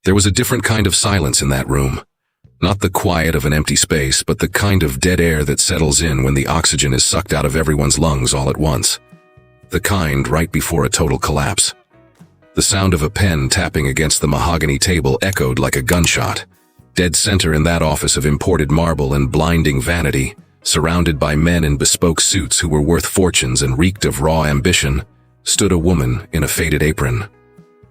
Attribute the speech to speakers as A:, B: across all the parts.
A: There was a different kind of silence in that room. Not the quiet of an empty space, but the kind of dead air that settles in when the oxygen is sucked out of everyone's lungs all at once. The kind right before a total collapse. The sound of a pen tapping against the mahogany table echoed like a gunshot. Dead center in that office of imported marble and blinding vanity, surrounded by men in bespoke suits who were worth fortunes and reeked of raw ambition, stood a woman in a faded apron.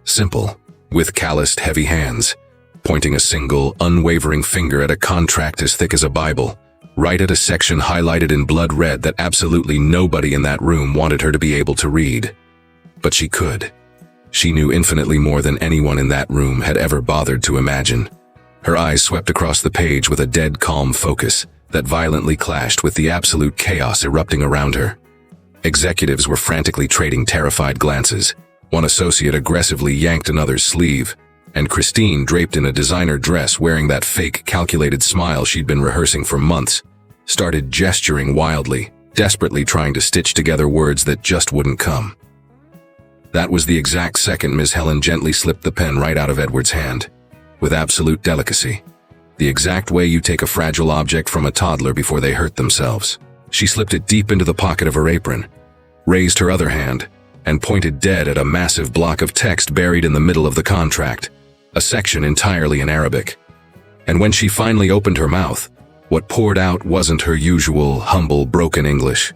A: Simple, with calloused, heavy hands, pointing a single, unwavering finger at a contract as thick as a Bible, right at a section highlighted in blood red that absolutely nobody in that room wanted her to be able to read. But she could. She knew infinitely more than anyone in that room had ever bothered to imagine. Her eyes swept across the page with a dead calm focus that violently clashed with the absolute chaos erupting around her. Executives were frantically trading terrified glances. One associate aggressively yanked another's sleeve, and Christine, draped in a designer dress wearing that fake, calculated smile she'd been rehearsing for months, started gesturing wildly, desperately trying to stitch together words that just wouldn't come. That was the exact second Miss Helen gently slipped the pen right out of Edward's hand, with absolute delicacy. The exact way you take a fragile object from a toddler before they hurt themselves. She slipped it deep into the pocket of her apron, raised her other hand, and pointed dead at a massive block of text buried in the middle of the contract, a section entirely in Arabic. And when she finally opened her mouth, what poured out wasn't her usual, humble, broken English.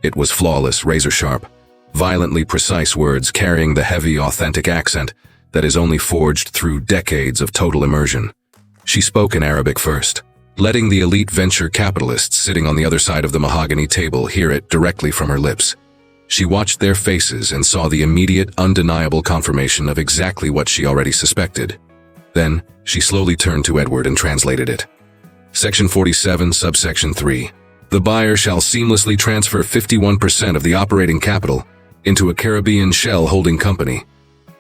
A: It was flawless, razor-sharp, violently precise words carrying the heavy, authentic accent that is only forged through decades of total immersion. She spoke in Arabic first, letting the elite venture capitalists sitting on the other side of the mahogany table hear it directly from her lips. She watched their faces and saw the immediate, undeniable confirmation of exactly what she already suspected. Then, she slowly turned to Edward and translated it. Section 47, subsection 3. The buyer shall seamlessly transfer 51% of the operating capital into a Caribbean shell holding company,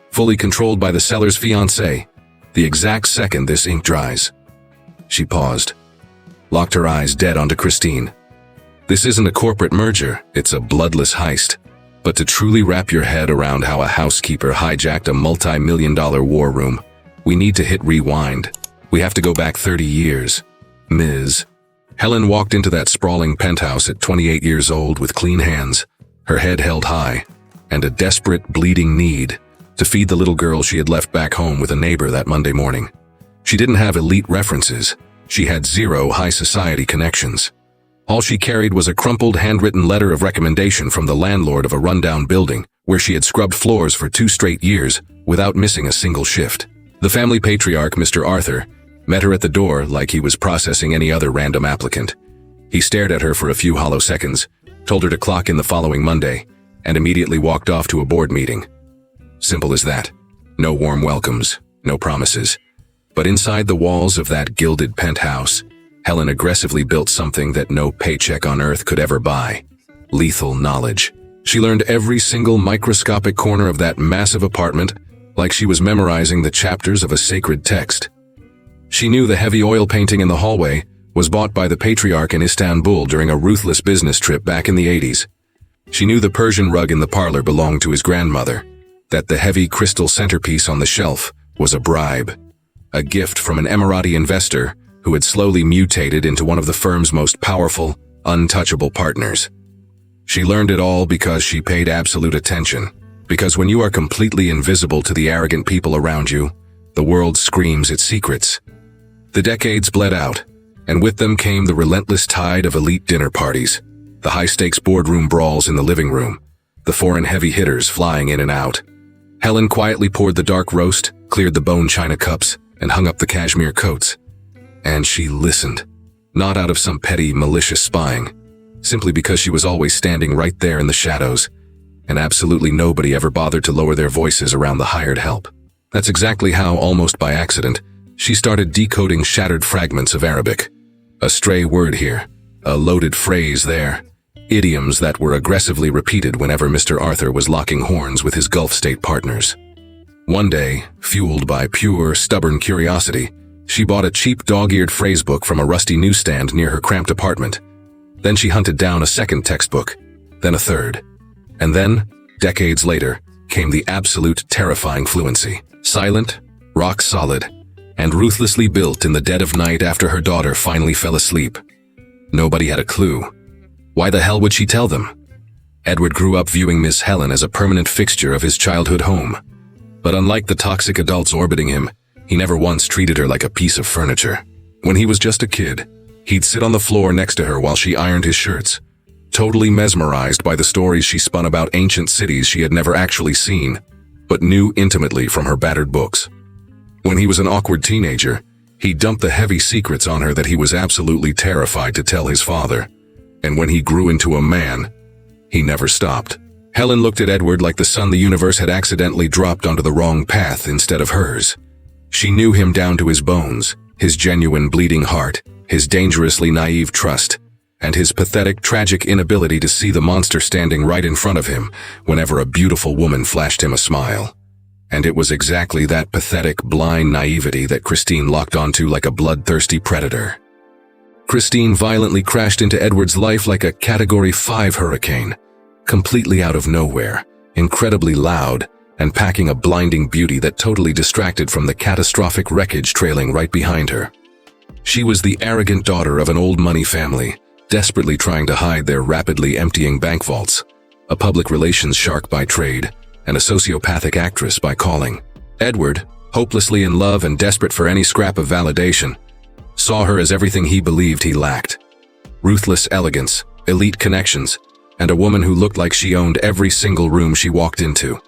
A: fully controlled by the seller's fiancée, the exact second this ink dries. She paused, locked her eyes dead onto Christine. This isn't a corporate merger, it's a bloodless heist. But to truly wrap your head around how a housekeeper hijacked a multi-million-dollar war room, we need to hit rewind. We have to go back 30 years. Ms. Helen walked into that sprawling penthouse at 28 years old with clean hands, her head held high, and a desperate, bleeding need to feed the little girl she had left back home with a neighbor that Monday morning. She didn't have elite references. She had zero high society connections. All she carried was a crumpled, handwritten letter of recommendation from the landlord of a rundown building where she had scrubbed floors for 2 straight years without missing a single shift. The family patriarch, Mr. Arthur, met her at the door like he was processing any other random applicant. He stared at her for a few hollow seconds, told her to clock in the following Monday, and immediately walked off to a board meeting. Simple as that. No warm welcomes, no promises. But inside the walls of that gilded penthouse, Helen aggressively built something that no paycheck on earth could ever buy. Lethal knowledge. She learned every single microscopic corner of that massive apartment like she was memorizing the chapters of a sacred text. She knew the heavy oil painting in the hallway was bought by the patriarch in Istanbul during a ruthless business trip back in the 80s. She knew the Persian rug in the parlor belonged to his grandmother, that the heavy crystal centerpiece on the shelf was a bribe, a gift from an Emirati investor who had slowly mutated into one of the firm's most powerful, untouchable partners. She learned it all because she paid absolute attention, because when you are completely invisible to the arrogant people around you, the world screams its secrets. The decades bled out, and with them came the relentless tide of elite dinner parties, the high-stakes boardroom brawls in the living room, the foreign heavy hitters flying in and out. Helen quietly poured the dark roast, cleared the bone china cups, and hung up the cashmere coats. And she listened, not out of some petty, malicious spying, simply because she was always standing right there in the shadows, and absolutely nobody ever bothered to lower their voices around the hired help. That's exactly how, almost by accident, she started decoding shattered fragments of Arabic. A stray word here, a loaded phrase there, idioms that were aggressively repeated whenever Mr. Arthur was locking horns with his Gulf state partners. One day, fueled by pure, stubborn curiosity, she bought a cheap dog-eared phrasebook from a rusty newsstand near her cramped apartment. Then she hunted down a second textbook, then a third. And then, decades later, came the absolute terrifying fluency. Silent, rock solid, and ruthlessly built in the dead of night after her daughter finally fell asleep. Nobody had a clue. Why the hell would she tell them? Edward grew up viewing Miss Helen as a permanent fixture of his childhood home. But unlike the toxic adults orbiting him, he never once treated her like a piece of furniture. When he was just a kid, he'd sit on the floor next to her while she ironed his shirts, totally mesmerized by the stories she spun about ancient cities she had never actually seen, but knew intimately from her battered books. When he was an awkward teenager, he dumped the heavy secrets on her that he was absolutely terrified to tell his father. And when he grew into a man, he never stopped. Helen looked at Edward like the son the universe had accidentally dropped onto the wrong path instead of hers. She knew him down to his bones, his genuine bleeding heart, his dangerously naive trust, and his pathetic, tragic inability to see the monster standing right in front of him whenever a beautiful woman flashed him a smile. And it was exactly that pathetic, blind naivety that Christine locked onto like a bloodthirsty predator. Christine violently crashed into Edward's life like a Category 5 hurricane, completely out of nowhere, incredibly loud, and packing a blinding beauty that totally distracted from the catastrophic wreckage trailing right behind her. She was the arrogant daughter of an old money family, desperately trying to hide their rapidly emptying bank vaults, a public relations shark by trade, and a sociopathic actress by calling. Edward, hopelessly in love and desperate for any scrap of validation, saw her as everything he believed he lacked. Ruthless elegance, elite connections, and a woman who looked like she owned every single room she walked into.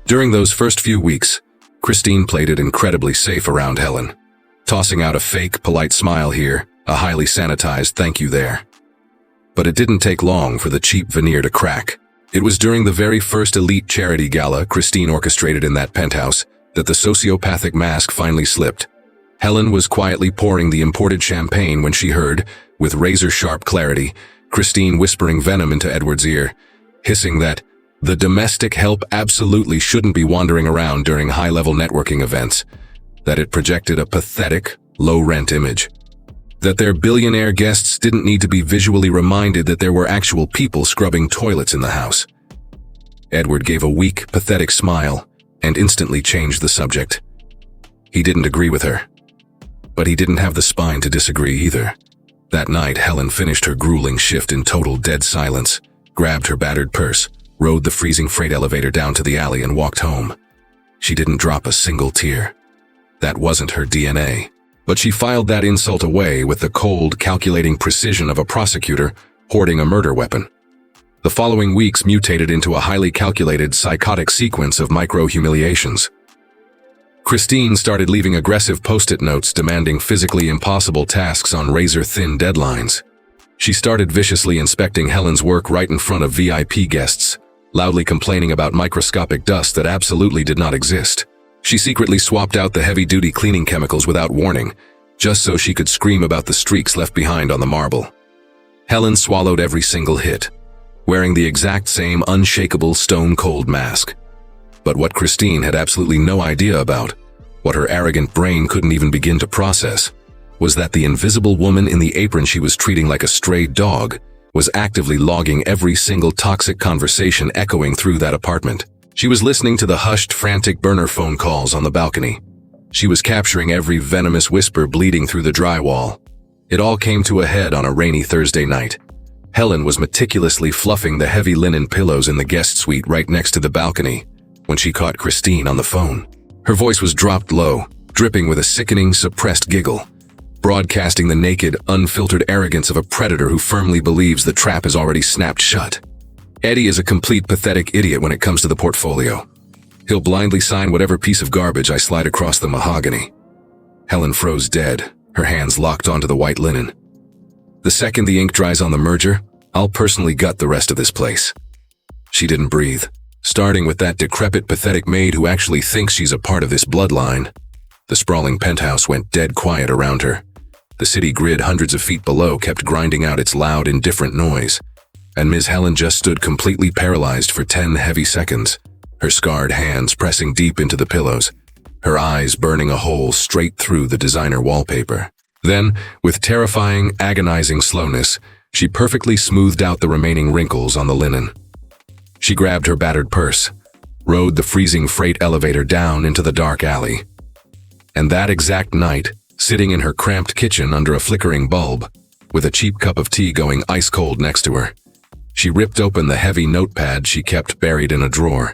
A: During those first few weeks, Christine played it incredibly safe around Helen, tossing out a fake, polite smile here, a highly sanitized thank you there. But it didn't take long for the cheap veneer to crack. It was during the very first elite charity gala Christine orchestrated in that penthouse that the sociopathic mask finally slipped. Helen was quietly pouring the imported champagne when she heard, with razor-sharp clarity, Christine whispering venom into Edward's ear, hissing that the domestic help absolutely shouldn't be wandering around during high-level networking events, that it projected a pathetic, low-rent image, that their billionaire guests didn't need to be visually reminded that there were actual people scrubbing toilets in the house. Edward gave a weak, pathetic smile and instantly changed the subject. He didn't agree with her, but he didn't have the spine to disagree either. That night, Helen finished her grueling shift in total dead silence, grabbed her battered purse, rode the freezing freight elevator down to the alley and walked home. She didn't drop a single tear. That wasn't her DNA. But she filed that insult away with the cold, calculating precision of a prosecutor hoarding a murder weapon. The following weeks mutated into a highly calculated, psychotic sequence of micro-humiliations. Christine started leaving aggressive post-it notes demanding physically impossible tasks on razor-thin deadlines. She started viciously inspecting Helen's work right in front of VIP guests, loudly complaining about microscopic dust that absolutely did not exist. She secretly swapped out the heavy-duty cleaning chemicals without warning, just so she could scream about the streaks left behind on the marble. Helen swallowed every single hit, wearing the exact same unshakable, stone-cold mask. But what Christine had absolutely no idea about, what her arrogant brain couldn't even begin to process, was that the invisible woman in the apron she was treating like a stray dog was actively logging every single toxic conversation echoing through that apartment. She was listening to the hushed, frantic burner phone calls on the balcony. She was capturing every venomous whisper bleeding through the drywall. It all came to a head on a rainy Thursday night. Helen was meticulously fluffing the heavy linen pillows in the guest suite right next to the balcony when she caught Christine on the phone. Her voice was dropped low, dripping with a sickening, suppressed giggle, broadcasting the naked, unfiltered arrogance of a predator who firmly believes the trap is already snapped shut. Eddie is a complete pathetic idiot when it comes to the portfolio. He'll blindly sign whatever piece of garbage I slide across the mahogany. Helen froze dead, her hands locked onto the white linen. The second the ink dries on the merger, I'll personally gut the rest of this place. She didn't breathe, starting with that decrepit, pathetic maid who actually thinks she's a part of this bloodline. The sprawling penthouse went dead quiet around her. The city grid hundreds of feet below kept grinding out its loud, indifferent noise, and Ms. Helen just stood completely paralyzed for 10 heavy seconds, her scarred hands pressing deep into the pillows, her eyes burning a hole straight through the designer wallpaper. Then, with terrifying, agonizing slowness, she perfectly smoothed out the remaining wrinkles on the linen. She grabbed her battered purse, rode the freezing freight elevator down into the dark alley, And that exact night, sitting in her cramped kitchen under a flickering bulb, with a cheap cup of tea going ice cold next to her, she ripped open the heavy notepad she kept buried in a drawer,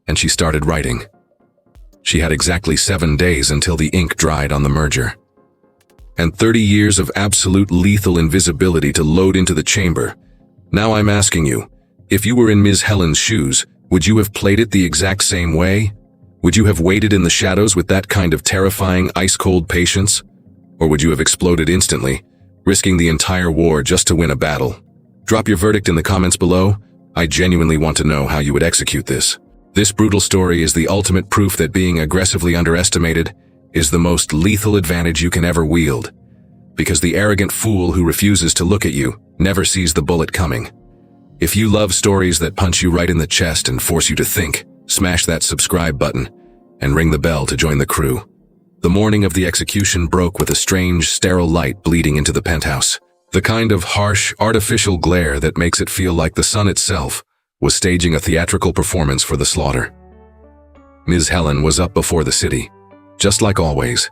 A: and she started writing. She had exactly 7 days until the ink dried on the merger. And 30 years of absolute lethal invisibility to load into the chamber. Now I'm asking you, if you were in Ms. Helen's shoes, would you have played it the exact same way? Would you have waited in the shadows with that kind of terrifying ice-cold patience? Or would you have exploded instantly, risking the entire war just to win a battle? Drop your verdict in the comments below. I genuinely want to know how you would execute this. This brutal story is the ultimate proof that being aggressively underestimated is the most lethal advantage you can ever wield. Because the arrogant fool who refuses to look at you never sees the bullet coming. If you love stories that punch you right in the chest and force you to think, smash that subscribe button and ring the bell to join the crew. The morning of the execution broke with a strange, sterile light bleeding into the penthouse. The kind of harsh, artificial glare that makes it feel like the sun itself was staging a theatrical performance for the slaughter. Ms. Helen was up before the city. Just like always,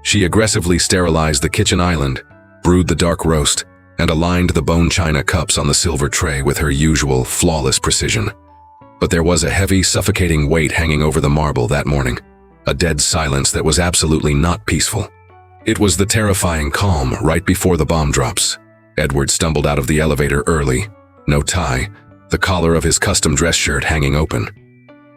A: she aggressively sterilized the kitchen island, brewed the dark roast, and aligned the bone china cups on the silver tray with her usual flawless precision. But there was a heavy, suffocating weight hanging over the marble that morning, a dead silence that was absolutely not peaceful. It was the terrifying calm right before the bomb drops. Edward stumbled out of the elevator early, no tie, the collar of his custom dress shirt hanging open.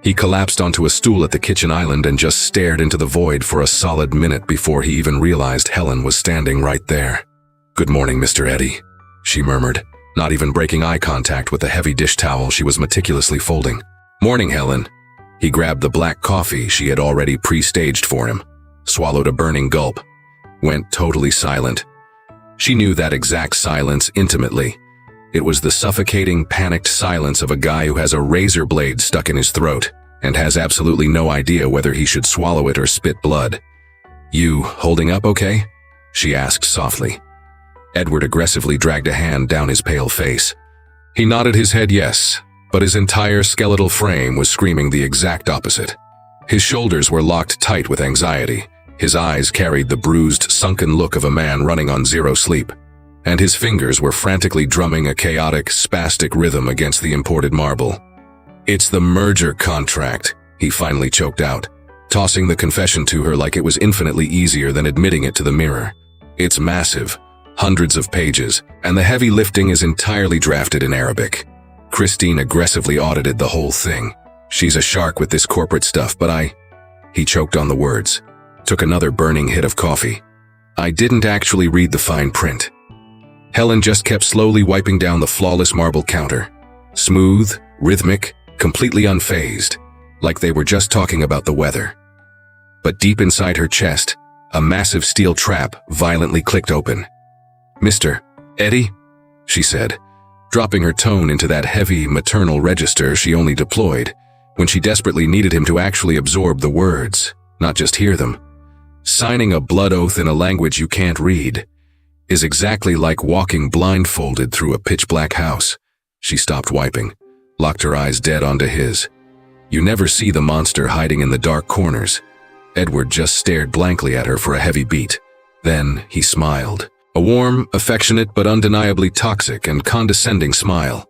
A: He collapsed onto a stool at the kitchen island and just stared into the void for a solid minute before he even realized Helen was standing right there. "Good morning, Mr. Eddie," she murmured, not even breaking eye contact with the heavy dish towel she was meticulously folding. "Morning, Helen." He grabbed the black coffee she had already pre-staged for him, swallowed a burning gulp, went totally silent. She knew that exact silence intimately. It was the suffocating, panicked silence of a guy who has a razor blade stuck in his throat and has absolutely no idea whether he should swallow it or spit blood. "You holding up okay?" she asked softly. Edward aggressively dragged a hand down his pale face. He nodded his head yes, but his entire skeletal frame was screaming the exact opposite. His shoulders were locked tight with anxiety. His eyes carried the bruised, sunken look of a man running on zero sleep, and his fingers were frantically drumming a chaotic, spastic rhythm against the imported marble. "It's the merger contract," he finally choked out, tossing the confession to her like it was infinitely easier than admitting it to the mirror. "It's massive, hundreds of pages, and the heavy lifting is entirely drafted in Arabic." Christine aggressively audited the whole thing. "She's a shark with this corporate stuff, but He choked on the words, took another burning hit of coffee. "I didn't actually read the fine print." Helen just kept slowly wiping down the flawless marble counter. Smooth, rhythmic, completely unfazed, like they were just talking about the weather. But deep inside her chest, a massive steel trap violently clicked open. "Mr. Eddie?" she said, dropping her tone into that heavy, maternal register she only deployed when she desperately needed him to actually absorb the words, not just hear them. Signing a blood oath in a language you can't read is exactly like walking blindfolded through a pitch-black house. She stopped wiping, locked her eyes dead onto his. You never see the monster hiding in the dark corners. Edward just stared blankly at her for a heavy beat. Then he smiled. A warm, affectionate, but undeniably toxic and condescending smile.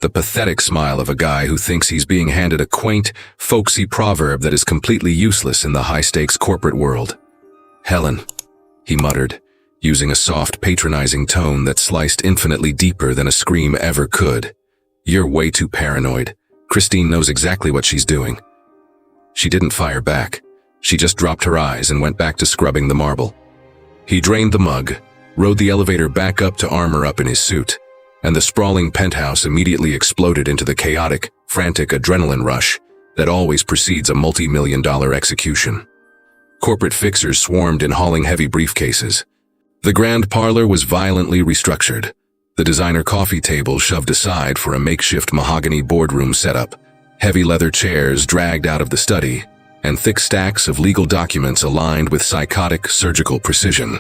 A: The pathetic smile of a guy who thinks he's being handed a quaint, folksy proverb that is completely useless in the high-stakes corporate world. "Helen," he muttered, using a soft, patronizing tone that sliced infinitely deeper than a scream ever could. "You're way too paranoid. Christine knows exactly what she's doing." She didn't fire back. She just dropped her eyes and went back to scrubbing the marble. He drained the mug, rode the elevator back up to armor up in his suit, and the sprawling penthouse immediately exploded into the chaotic, frantic adrenaline rush that always precedes a multi-million-dollar execution. Corporate fixers swarmed in hauling heavy briefcases. The grand parlor was violently restructured, the designer coffee table shoved aside for a makeshift mahogany boardroom setup, heavy leather chairs dragged out of the study, and thick stacks of legal documents aligned with psychotic surgical precision.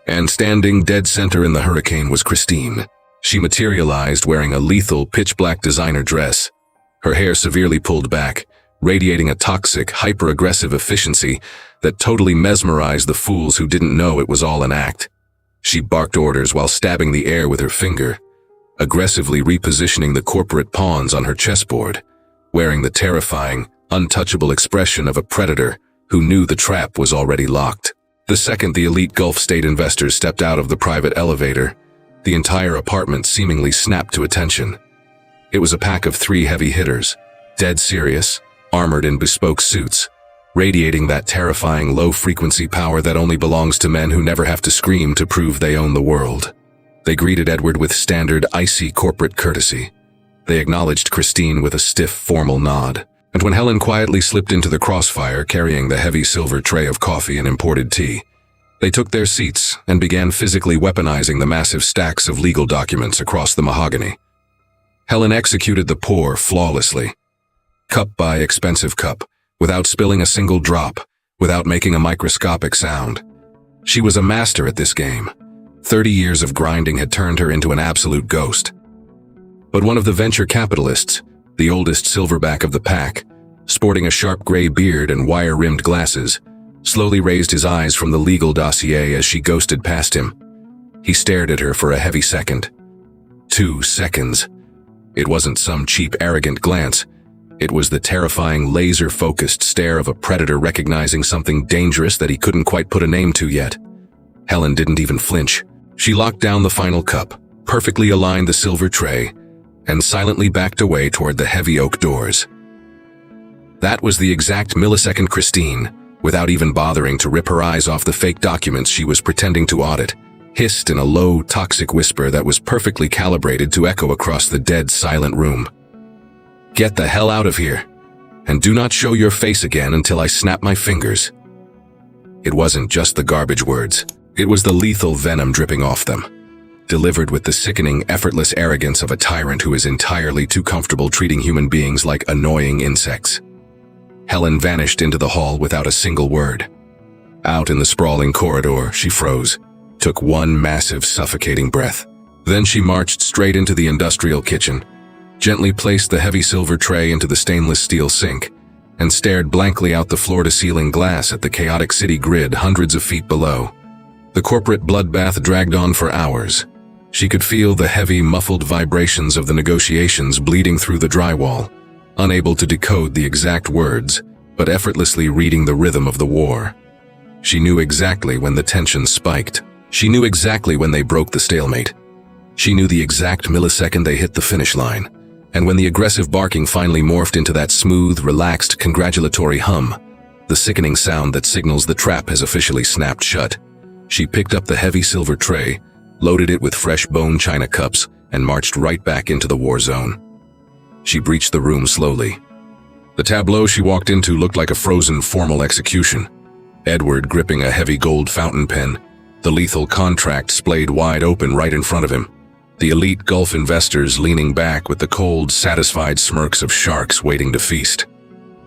A: And standing dead center in the hurricane was Christine. She materialized wearing a lethal pitch-black designer dress, her hair severely pulled back, radiating a toxic, hyper-aggressive efficiency that totally mesmerized the fools who didn't know it was all an act. She barked orders while stabbing the air with her finger, aggressively repositioning the corporate pawns on her chessboard, wearing the terrifying, untouchable expression of a predator who knew the trap was already locked. The second the elite Gulf State investors stepped out of the private elevator, the entire apartment seemingly snapped to attention. It was a pack of 3 heavy hitters, dead serious, armored in bespoke suits, radiating that terrifying low-frequency power that only belongs to men who never have to scream to prove they own the world. They greeted Edward with standard, icy corporate courtesy. They acknowledged Christine with a stiff, formal nod. And when Helen quietly slipped into the crossfire carrying the heavy silver tray of coffee and imported tea, they took their seats and began physically weaponizing the massive stacks of legal documents across the mahogany. Helen executed the pour flawlessly, cup by expensive cup, without spilling a single drop, without making a microscopic sound. She was a master at this game. 30 years of grinding had turned her into an absolute ghost. But one of the venture capitalists, the oldest silverback of the pack, sporting a sharp gray beard and wire-rimmed glasses, slowly raised his eyes from the legal dossier as she ghosted past him. He stared at her for a heavy second. 2 seconds. It wasn't some cheap, arrogant glance. It was the terrifying, laser-focused stare of a predator recognizing something dangerous that he couldn't quite put a name to yet. Helen didn't even flinch. She locked down the final cup, perfectly aligned the silver tray, and silently backed away toward the heavy oak doors. That was the exact millisecond Christine, without even bothering to rip her eyes off the fake documents she was pretending to audit, hissed in a low, toxic whisper that was perfectly calibrated to echo across the dead, silent room. "Get the hell out of here, and do not show your face again until I snap my fingers." It wasn't just the garbage words. It was the lethal venom dripping off them, delivered with the sickening, effortless arrogance of a tyrant who is entirely too comfortable treating human beings like annoying insects. Helen vanished into the hall without a single word. Out in the sprawling corridor, she froze, took one massive, suffocating breath. Then she marched straight into the industrial kitchen, gently placed the heavy silver tray into the stainless steel sink, and stared blankly out the floor-to-ceiling glass at the chaotic city grid hundreds of feet below. The corporate bloodbath dragged on for hours. She could feel the heavy, muffled vibrations of the negotiations bleeding through the drywall, unable to decode the exact words, but effortlessly reading the rhythm of the war. She knew exactly when the tension spiked. She knew exactly when they broke the stalemate. She knew the exact millisecond they hit the finish line. And when the aggressive barking finally morphed into that smooth, relaxed, congratulatory hum, the sickening sound that signals the trap has officially snapped shut, she picked up the heavy silver tray, loaded it with fresh bone china cups, and marched right back into the war zone. She breached the room slowly. The tableau she walked into looked like a frozen formal execution. Edward gripping a heavy gold fountain pen, the lethal contract splayed wide open right in front of him. The elite Gulf investors leaning back with the cold, satisfied smirks of sharks waiting to feast.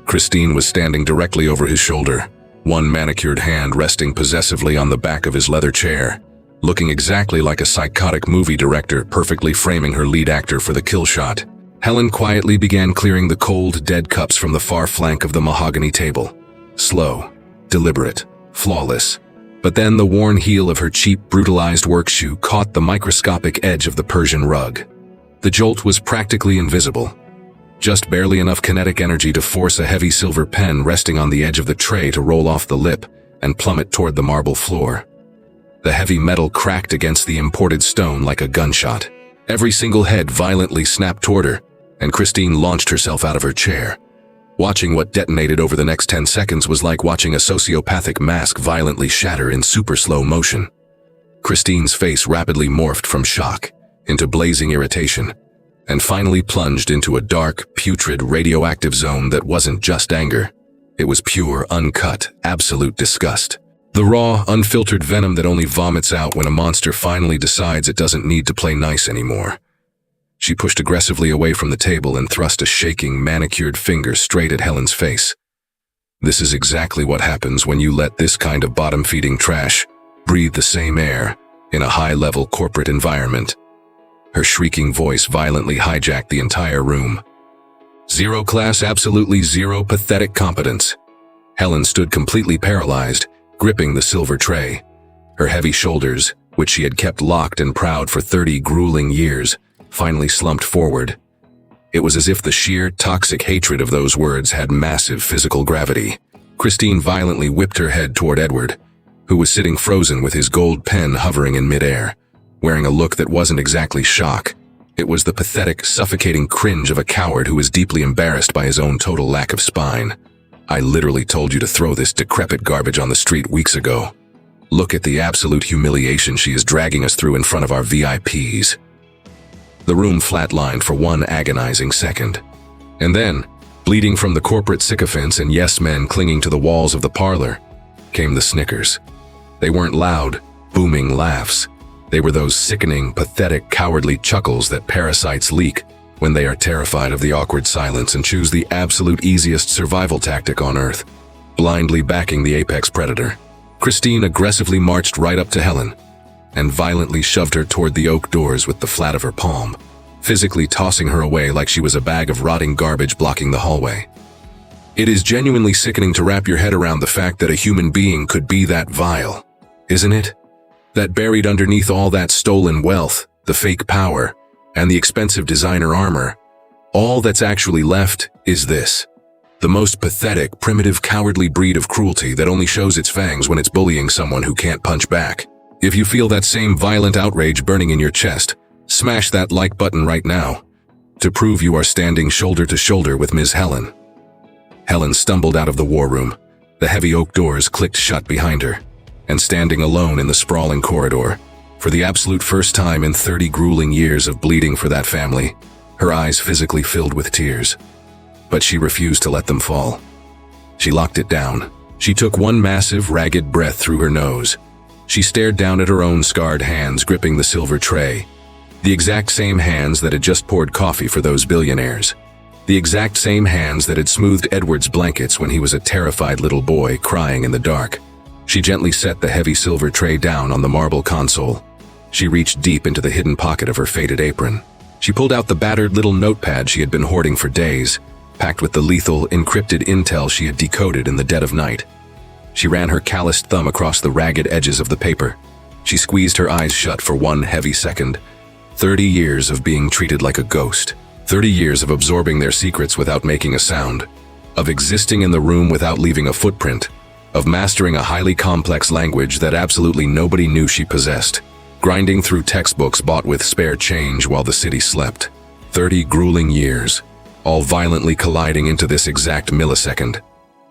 A: Christine was standing directly over his shoulder, one manicured hand resting possessively on the back of his leather chair, looking exactly like a psychotic movie director perfectly framing her lead actor for the kill shot. Helen quietly began clearing the cold, dead cups from the far flank of the mahogany table. Slow, deliberate, flawless. But then the worn heel of her cheap, brutalized work shoe caught the microscopic edge of the Persian rug. The jolt was practically invisible. Just barely enough kinetic energy to force a heavy silver pen resting on the edge of the tray to roll off the lip and plummet toward the marble floor. The heavy metal cracked against the imported stone like a gunshot. Every single head violently snapped toward her, and Christine launched herself out of her chair. Watching what detonated over the next 10 seconds was like watching a sociopathic mask violently shatter in super slow motion. Christine's face rapidly morphed from shock into blazing irritation, and finally plunged into a dark, putrid, radioactive zone that wasn't just anger. It was pure, uncut, absolute disgust. The raw, unfiltered venom that only vomits out when a monster finally decides it doesn't need to play nice anymore. She pushed aggressively away from the table and thrust a shaking, manicured finger straight at Helen's face. This is exactly what happens when you let this kind of bottom-feeding trash breathe the same air in a high-level corporate environment. Her shrieking voice violently hijacked the entire room. Zero class, absolutely zero pathetic competence. Helen stood completely paralyzed, gripping the silver tray. Her heavy shoulders, which she had kept locked and proud for 30 grueling years, finally slumped forward. It was as if the sheer, toxic hatred of those words had massive physical gravity. Christine violently whipped her head toward Edward, who was sitting frozen with his gold pen hovering in midair, wearing a look that wasn't exactly shock. It was the pathetic, suffocating cringe of a coward who was deeply embarrassed by his own total lack of spine. I literally told you to throw this decrepit garbage on the street weeks ago. Look at the absolute humiliation she is dragging us through in front of our VIPs. The room flatlined for one agonizing second. And then, bleeding from the corporate sycophants and yes-men clinging to the walls of the parlor, came the snickers. They weren't loud, booming laughs. They were those sickening, pathetic, cowardly chuckles that parasites leak when they are terrified of the awkward silence and choose the absolute easiest survival tactic on Earth, blindly backing the apex predator. Christine aggressively marched right up to Helen and violently shoved her toward the oak doors with the flat of her palm, physically tossing her away like she was a bag of rotting garbage blocking the hallway. It is genuinely sickening to wrap your head around the fact that a human being could be that vile, isn't it? That buried underneath all that stolen wealth, the fake power, and the expensive designer armor, all that's actually left is this. The most pathetic, primitive, cowardly breed of cruelty that only shows its fangs when it's bullying someone who can't punch back. If you feel that same violent outrage burning in your chest, smash that like button right now to prove you are standing shoulder to shoulder with Ms. Helen. Helen stumbled out of the war room. The heavy oak doors clicked shut behind her, and standing alone in the sprawling corridor, for the absolute first time in 30 grueling years of bleeding for that family, her eyes physically filled with tears. But she refused to let them fall. She locked it down. She took one massive, ragged breath through her nose. She stared down at her own scarred hands gripping the silver tray. The exact same hands that had just poured coffee for those billionaires. The exact same hands that had smoothed Edward's blankets when he was a terrified little boy crying in the dark. She gently set the heavy silver tray down on the marble console. She reached deep into the hidden pocket of her faded apron. She pulled out the battered little notepad she had been hoarding for days, packed with the lethal, encrypted intel she had decoded in the dead of night. She ran her calloused thumb across the ragged edges of the paper. She squeezed her eyes shut for one heavy second. 30 years of being treated like a ghost. 30 years of absorbing their secrets without making a sound. Of existing in the room without leaving a footprint. Of mastering a highly complex language that absolutely nobody knew she possessed. Grinding through textbooks bought with spare change while the city slept. 30 grueling years, all violently colliding into this exact millisecond.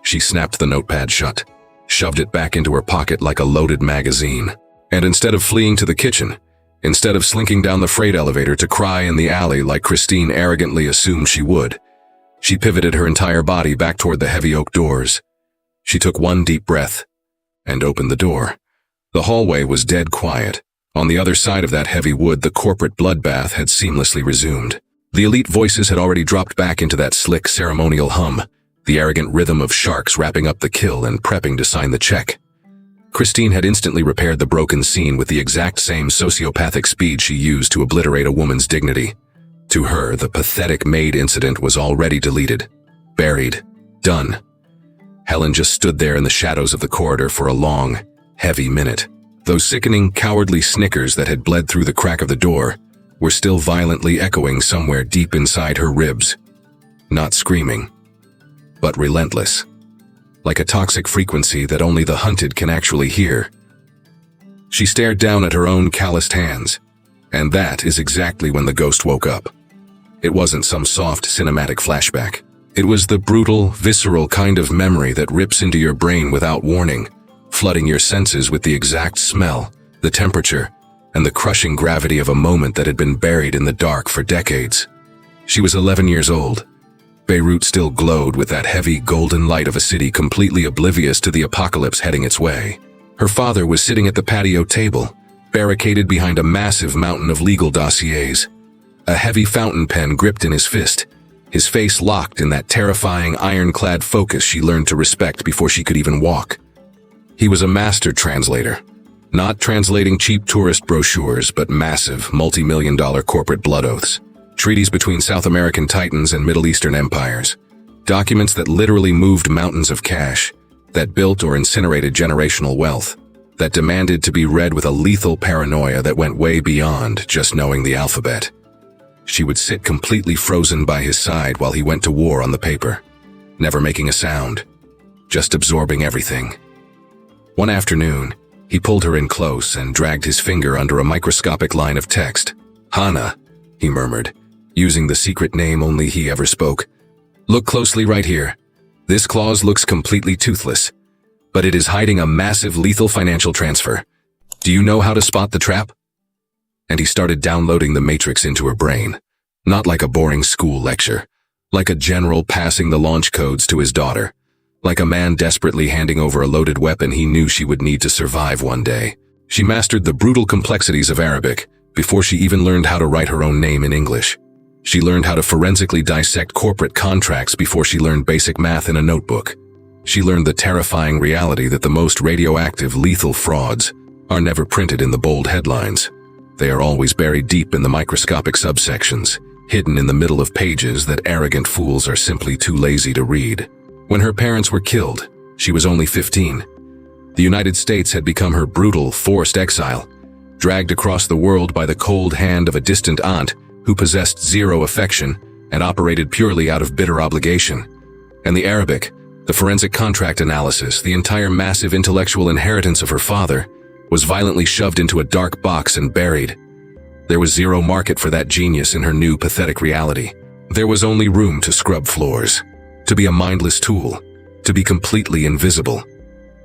A: She snapped the notepad shut, shoved it back into her pocket like a loaded magazine. And instead of fleeing to the kitchen, instead of slinking down the freight elevator to cry in the alley like Christine arrogantly assumed she would, she pivoted her entire body back toward the heavy oak doors. She took one deep breath and opened the door. The hallway was dead quiet. On the other side of that heavy wood, the corporate bloodbath had seamlessly resumed. The elite voices had already dropped back into that slick ceremonial hum, the arrogant rhythm of sharks wrapping up the kill and prepping to sign the check. Christine had instantly repaired the broken scene with the exact same sociopathic speed she used to obliterate a woman's dignity. To her, the pathetic MAID incident was already deleted, buried, done. Helen just stood there in the shadows of the corridor for a long, heavy minute. Those sickening, cowardly snickers that had bled through the crack of the door were still violently echoing somewhere deep inside her ribs. Not screaming, but relentless. Like a toxic frequency that only the hunted can actually hear. She stared down at her own calloused hands, and that is exactly when the ghost woke up. It wasn't some soft cinematic flashback. It was the brutal, visceral kind of memory that rips into your brain without warning, flooding your senses with the exact smell, the temperature, and the crushing gravity of a moment that had been buried in the dark for decades. She was 11 years old. Beirut still glowed with that heavy golden light of a city completely oblivious to the apocalypse heading its way. Her father was sitting at the patio table, barricaded behind a massive mountain of legal dossiers, a heavy fountain pen gripped in his fist, his face locked in that terrifying ironclad focus she learned to respect before she could even walk. He was a master translator, not translating cheap tourist brochures, but massive, multi-million-dollar corporate blood oaths. Treaties between South American titans and Middle Eastern empires. Documents that literally moved mountains of cash, that built or incinerated generational wealth, that demanded to be read with a lethal paranoia that went way beyond just knowing the alphabet. She would sit completely frozen by his side while he went to war on the paper, never making a sound, just absorbing everything. One afternoon, he pulled her in close and dragged his finger under a microscopic line of text. "Hannah," he murmured, using the secret name only he ever spoke. "Look closely right here. This clause looks completely toothless, but it is hiding a massive lethal financial transfer. Do you know how to spot the trap?" And he started downloading the matrix into her brain, not like a boring school lecture, like a general passing the launch codes to his daughter, like a man desperately handing over a loaded weapon he knew she would need to survive one day. She mastered the brutal complexities of Arabic before she even learned how to write her own name in English. She learned how to forensically dissect corporate contracts before she learned basic math in a notebook. She learned the terrifying reality that the most radioactive, lethal frauds are never printed in the bold headlines. They are always buried deep in the microscopic subsections, hidden in the middle of pages that arrogant fools are simply too lazy to read. When her parents were killed, she was only 15. The United States had become her brutal, forced exile, dragged across the world by the cold hand of a distant aunt who possessed zero affection and operated purely out of bitter obligation. And the Arabic, the forensic contract analysis, the entire massive intellectual inheritance of her father, was violently shoved into a dark box and buried. There was zero market for that genius in her new, pathetic reality. There was only room to scrub floors, to be a mindless tool, to be completely invisible.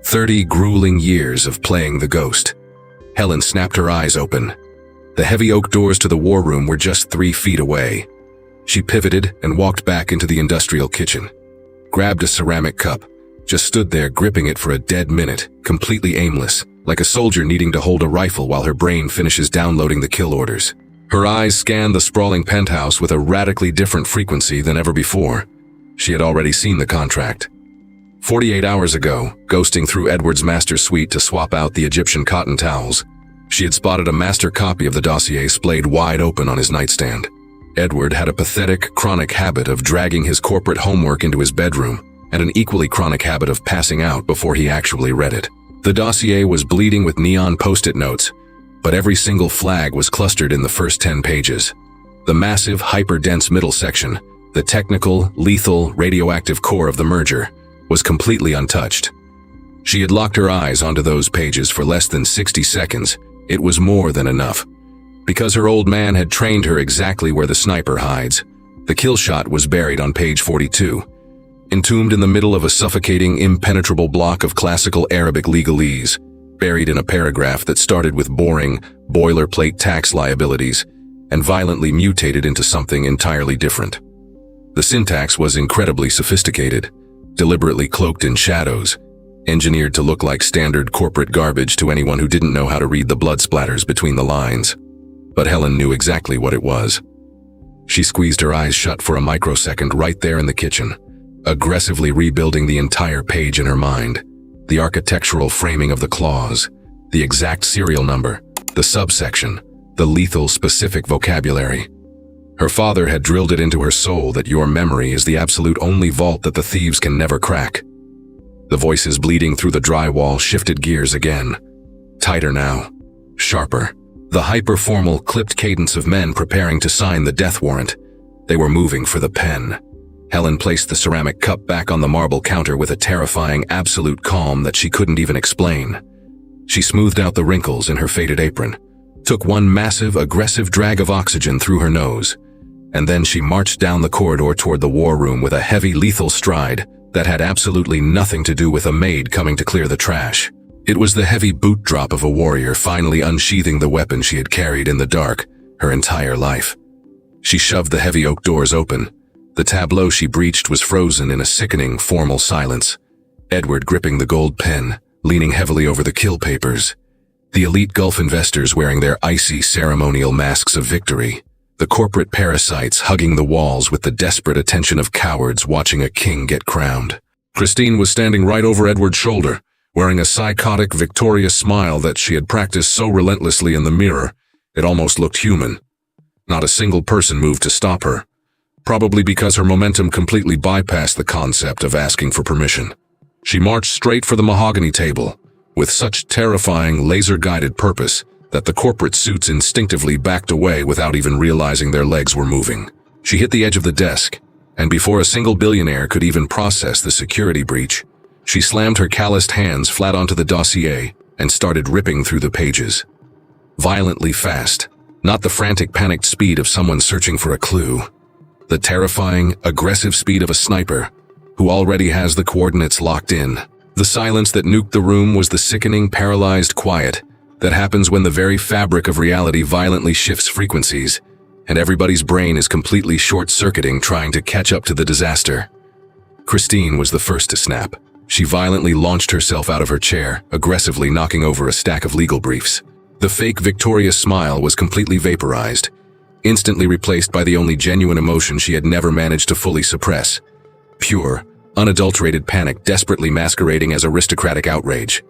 A: 30 grueling years of playing the ghost. Helen snapped her eyes open. The heavy oak doors to the war room were just 3 feet away. She pivoted and walked back into the industrial kitchen, grabbed a ceramic cup, just stood there gripping it for a dead minute, completely aimless, like a soldier needing to hold a rifle while her brain finishes downloading the kill orders. Her eyes scanned the sprawling penthouse with a radically different frequency than ever before. She had already seen the contract. 48 hours ago, ghosting through Edward's master suite to swap out the Egyptian cotton towels, she had spotted a master copy of the dossier splayed wide open on his nightstand. Edward had a pathetic, chronic habit of dragging his corporate homework into his bedroom, and an equally chronic habit of passing out before he actually read it. The dossier was bleeding with neon post-it notes, but every single flag was clustered in the first 10 pages. The massive, hyper-dense middle section, the technical, lethal, radioactive core of the merger, was completely untouched. She had locked her eyes onto those pages for less than 60 seconds. It was more than enough. Because her old man had trained her exactly where the sniper hides, the kill shot was buried on page 42, entombed in the middle of a suffocating, impenetrable block of classical Arabic legalese, buried in a paragraph that started with boring, boilerplate tax liabilities and violently mutated into something entirely different. The syntax was incredibly sophisticated, deliberately cloaked in shadows, engineered to look like standard corporate garbage to anyone who didn't know how to read the blood splatters between the lines. But Helen knew exactly what it was. She squeezed her eyes shut for a microsecond right there in the kitchen, aggressively rebuilding the entire page in her mind. The architectural framing of the clause, the exact serial number, the subsection, the lethal specific vocabulary. Her father had drilled it into her soul that your memory is the absolute only vault that the thieves can never crack. The voices bleeding through the drywall shifted gears again. Tighter now. Sharper. The hyper-formal, clipped cadence of men preparing to sign the death warrant. They were moving for the pen. Helen placed the ceramic cup back on the marble counter with a terrifying, absolute calm that she couldn't even explain. She smoothed out the wrinkles in her faded apron, took one massive, aggressive drag of oxygen through her nose, and then she marched down the corridor toward the war room with a heavy, lethal stride that had absolutely nothing to do with a maid coming to clear the trash. It was the heavy boot drop of a warrior finally unsheathing the weapon she had carried in the dark her entire life. She shoved the heavy oak doors open. The tableau she breached was frozen in a sickening, formal silence. Edward gripping the gold pen, leaning heavily over the kill papers. The elite Gulf investors wearing their icy ceremonial masks of victory. The corporate parasites hugging the walls with the desperate attention of cowards watching a king get crowned. Christine was standing right over Edward's shoulder, wearing a psychotic, victorious smile that she had practiced so relentlessly in the mirror, it almost looked human. Not a single person moved to stop her, probably because her momentum completely bypassed the concept of asking for permission. She marched straight for the mahogany table, with such terrifying laser-guided purpose that the corporate suits instinctively backed away without even realizing their legs were moving. She hit the edge of the desk, and before a single billionaire could even process the security breach, she slammed her calloused hands flat onto the dossier and started ripping through the pages. Violently fast, not the frantic, panicked speed of someone searching for a clue. The terrifying, aggressive speed of a sniper who already has the coordinates locked in. The silence that nuked the room was the sickening, paralyzed quiet that happens when the very fabric of reality violently shifts frequencies, and everybody's brain is completely short-circuiting trying to catch up to the disaster. Christine was the first to snap. She violently launched herself out of her chair, aggressively knocking over a stack of legal briefs. The fake victorious smile was completely vaporized, instantly replaced by the only genuine emotion she had never managed to fully suppress. Pure, unadulterated panic desperately masquerading as aristocratic outrage.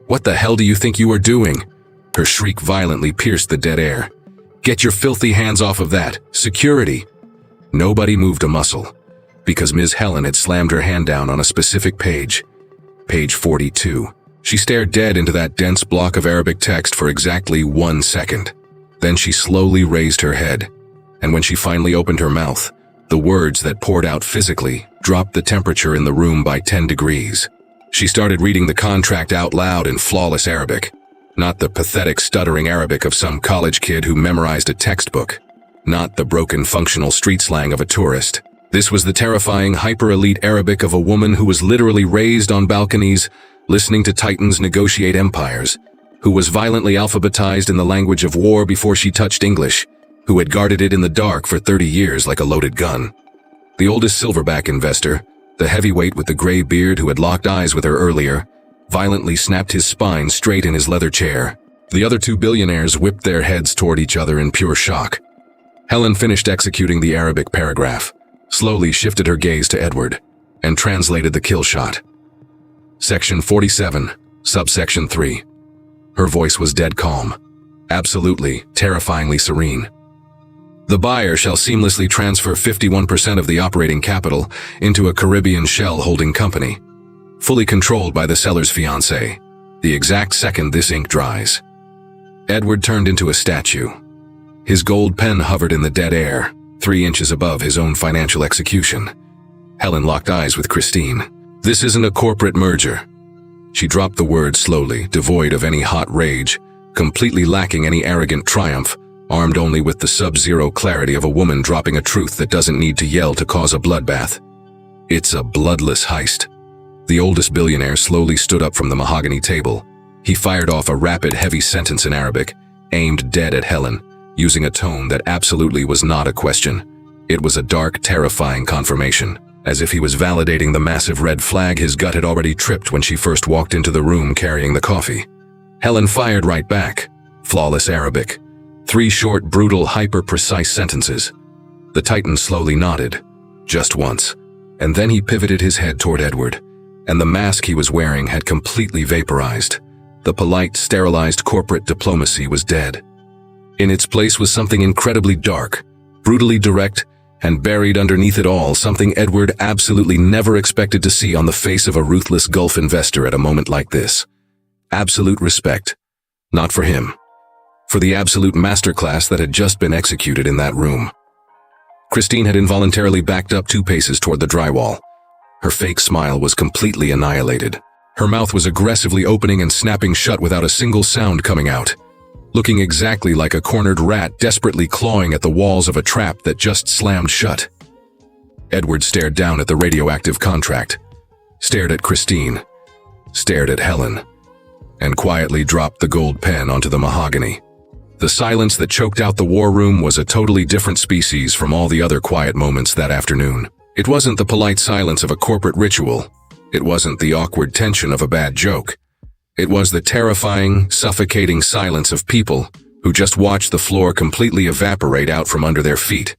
A: "What the hell do you think you are doing?" Her shriek violently pierced the dead air. "Get your filthy hands off of that! Security!" Nobody moved a muscle, because Ms. Helen had slammed her hand down on a specific page. Page 42. She stared dead into that dense block of Arabic text for exactly 1 second. Then she slowly raised her head, and when she finally opened her mouth, the words that poured out physically dropped the temperature in the room by 10 degrees. She started reading the contract out loud in flawless Arabic, not the pathetic stuttering Arabic of some college kid who memorized a textbook, not the broken functional street slang of a tourist. This was the terrifying hyper-elite Arabic of a woman who was literally raised on balconies, listening to titans negotiate empires, who was violently alphabetized in the language of war before she touched English, who had guarded it in the dark for 30 years like a loaded gun. The oldest silverback investor, the heavyweight with the gray beard who had locked eyes with her earlier, violently snapped his spine straight in his leather chair. The other 2 billionaires whipped their heads toward each other in pure shock. Helen finished executing the Arabic paragraph, slowly shifted her gaze to Edward, and translated the kill shot. Section 47, subsection 3. Her voice was dead calm, absolutely, terrifyingly serene. "The buyer shall seamlessly transfer 51% of the operating capital into a Caribbean shell holding company, fully controlled by the seller's fiancée, the exact second this ink dries." Edward turned into a statue. His gold pen hovered in the dead air, 3 inches above his own financial execution. Helen locked eyes with Christine. "This isn't a corporate merger." She dropped the word slowly, devoid of any hot rage, completely lacking any arrogant triumph, armed only with the sub-zero clarity of a woman dropping a truth that doesn't need to yell to cause a bloodbath. "It's a bloodless heist." The oldest billionaire slowly stood up from the mahogany table. He fired off a rapid, heavy sentence in Arabic, aimed dead at Helen, using a tone that absolutely was not a question. It was a dark, terrifying confirmation, as if he was validating the massive red flag his gut had already tripped when she first walked into the room carrying the coffee. Helen fired right back. Flawless Arabic. 3 short, brutal, hyper-precise sentences. The Titan slowly nodded, just once, and then he pivoted his head toward Edward, and the mask he was wearing had completely vaporized. The polite, sterilized corporate diplomacy was dead. In its place was something incredibly dark, brutally direct, and buried underneath it all something Edward absolutely never expected to see on the face of a ruthless Gulf investor at a moment like this. Absolute respect. Not for him. For the absolute masterclass that had just been executed in that room. Christine had involuntarily backed up 2 paces toward the drywall. Her fake smile was completely annihilated. Her mouth was aggressively opening and snapping shut without a single sound coming out, looking exactly like a cornered rat desperately clawing at the walls of a trap that just slammed shut. Edward stared down at the radioactive contract, stared at Christine, stared at Helen, and quietly dropped the gold pen onto the mahogany. The silence that choked out the war room was a totally different species from all the other quiet moments that afternoon. It wasn't the polite silence of a corporate ritual. It wasn't the awkward tension of a bad joke. It was the terrifying, suffocating silence of people who just watched the floor completely evaporate out from under their feet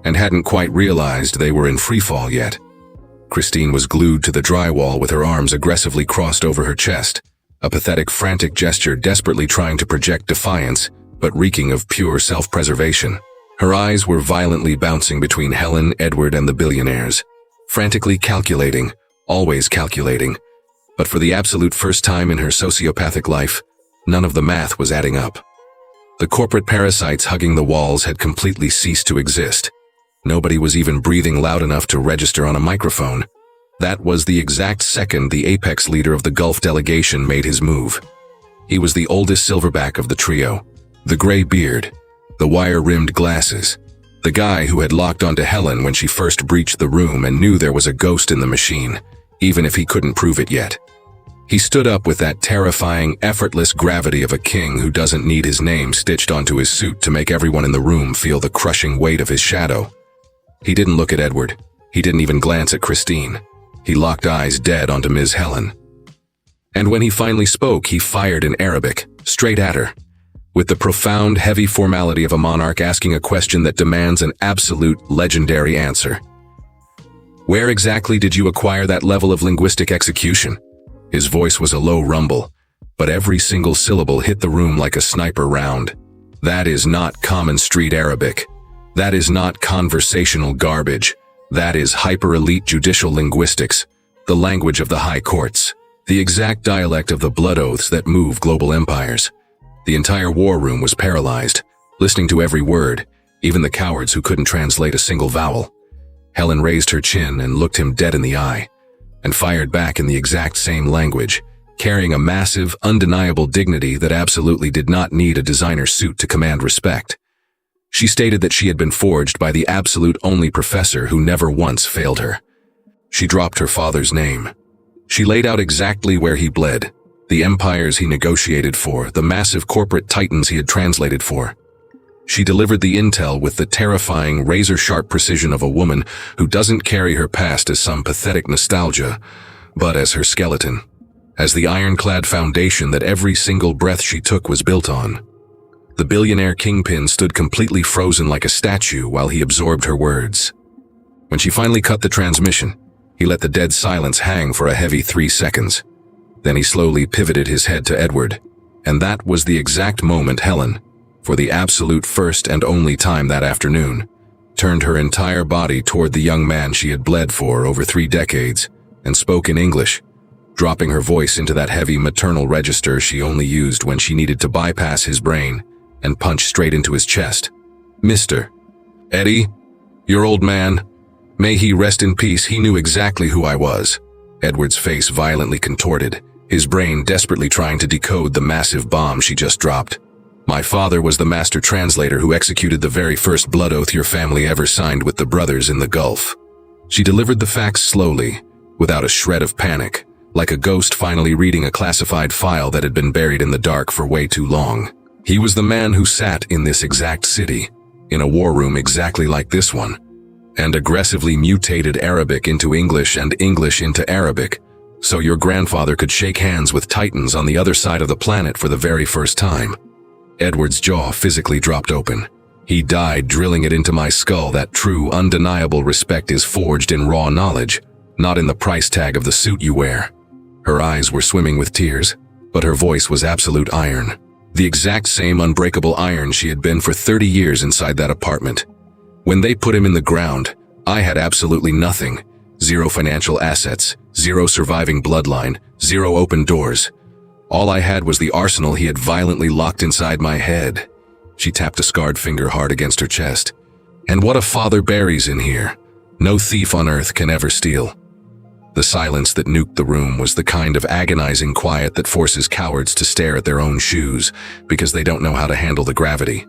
A: and hadn't quite realized they were in freefall yet. Christine was glued to the drywall with her arms aggressively crossed over her chest, a pathetic, frantic gesture desperately trying to project defiance, but reeking of pure self-preservation. Her eyes were violently bouncing between Helen, Edward, and the billionaires, frantically calculating, always calculating, But for the absolute first time in her sociopathic life, none of the math was adding up. The corporate parasites hugging the walls had completely ceased to exist. Nobody was even breathing loud enough to register on a microphone. That was the exact second the apex leader of the Gulf delegation made his move. He was the oldest silverback of the trio. The gray beard, the wire-rimmed glasses, the guy who had locked onto Helen when she first breached the room and knew there was a ghost in the machine, even if he couldn't prove it yet. He stood up with that terrifying, effortless gravity of a king who doesn't need his name stitched onto his suit to make everyone in the room feel the crushing weight of his shadow. He didn't look at Edward. He didn't even glance at Christine. He locked eyes dead onto Ms. Helen. And when he finally spoke, he fired in Arabic, straight at her, with the profound, heavy formality of a monarch asking a question that demands an absolute, legendary answer. Where exactly did you acquire that level of linguistic execution? His voice was a low rumble, but every single syllable hit the room like a sniper round. That is not common street Arabic. That is not conversational garbage. That is hyper-elite judicial linguistics, the language of the high courts, the exact dialect of the blood oaths that move global empires. The entire war room was paralyzed, listening to every word, even the cowards who couldn't translate a single vowel. Helen raised her chin and looked him dead in the eye, and fired back in the exact same language, carrying a massive, undeniable dignity that absolutely did not need a designer suit to command respect. She stated that she had been forged by the absolute only professor who never once failed her. She dropped her father's name. She laid out exactly where he bled, the empires he negotiated for, the massive corporate titans he had translated for. She delivered the intel with the terrifying, razor-sharp precision of a woman who doesn't carry her past as some pathetic nostalgia, but as her skeleton, as the ironclad foundation that every single breath she took was built on. The billionaire kingpin stood completely frozen like a statue while he absorbed her words. When she finally cut the transmission, he let the dead silence hang for a heavy 3 seconds. Then he slowly pivoted his head to Edward, and that was the exact moment Helen, for the absolute first and only time that afternoon, turned her entire body toward the young man she had bled for over 3 decades and spoke in English, dropping her voice into that heavy maternal register she only used when she needed to bypass his brain and punch straight into his chest. Mr. Eddie, your old man, may he rest in peace, he knew exactly who I was. Edward's face violently contorted, his brain desperately trying to decode the massive bomb she just dropped. My father was the master translator who executed the very first blood oath your family ever signed with the brothers in the Gulf. She delivered the facts slowly, without a shred of panic, like a ghost finally reading a classified file that had been buried in the dark for way too long. He was the man who sat in this exact city, in a war room exactly like this one, and aggressively mutated Arabic into English and English into Arabic, so your grandfather could shake hands with titans on the other side of the planet for the very first time. Edward's jaw physically dropped open. He died drilling it into my skull that true, undeniable respect is forged in raw knowledge, not in the price tag of the suit you wear. Her eyes were swimming with tears, but her voice was absolute iron. The exact same unbreakable iron she had been for 30 years inside that apartment. When they put him in the ground, I had absolutely nothing. 0 financial assets, 0 surviving bloodline, 0 open doors. All I had was the arsenal he had violently locked inside my head. She tapped a scarred finger hard against her chest. And what a father buries in here. No thief on earth can ever steal. The silence that nuked the room was the kind of agonizing quiet that forces cowards to stare at their own shoes because they don't know how to handle the gravity.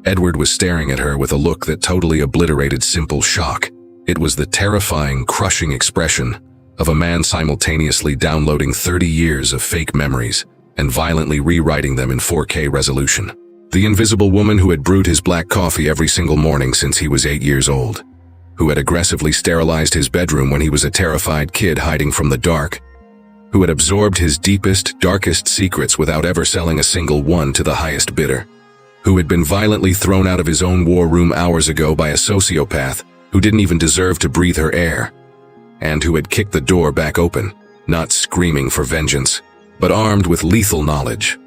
A: Edward was staring at her with a look that totally obliterated simple shock. It was the terrifying, crushing expression of a man simultaneously downloading 30 years of fake memories and violently rewriting them in 4K resolution. The invisible woman who had brewed his black coffee every single morning since he was 8 years old, who had aggressively sterilized his bedroom when he was a terrified kid hiding from the dark, who had absorbed his deepest, darkest secrets without ever selling a single one to the highest bidder, who had been violently thrown out of his own war room hours ago by a sociopath who didn't even deserve to breathe her air, and who had kicked the door back open, not screaming for vengeance, but armed with lethal knowledge.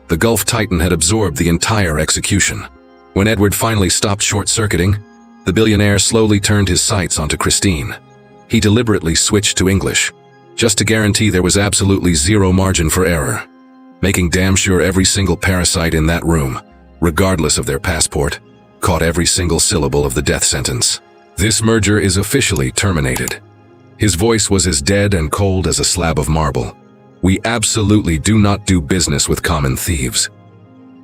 A: The Gulf Titan had absorbed the entire execution. When Edward finally stopped short-circuiting, the billionaire slowly turned his sights onto Christine. He deliberately switched to English. just to guarantee there was absolutely zero margin for error, making damn sure every single parasite in that room, regardless of their passport, caught every single syllable of the death sentence. This merger is officially terminated. His voice was as dead and cold as a slab of marble. We absolutely do not do business with common thieves.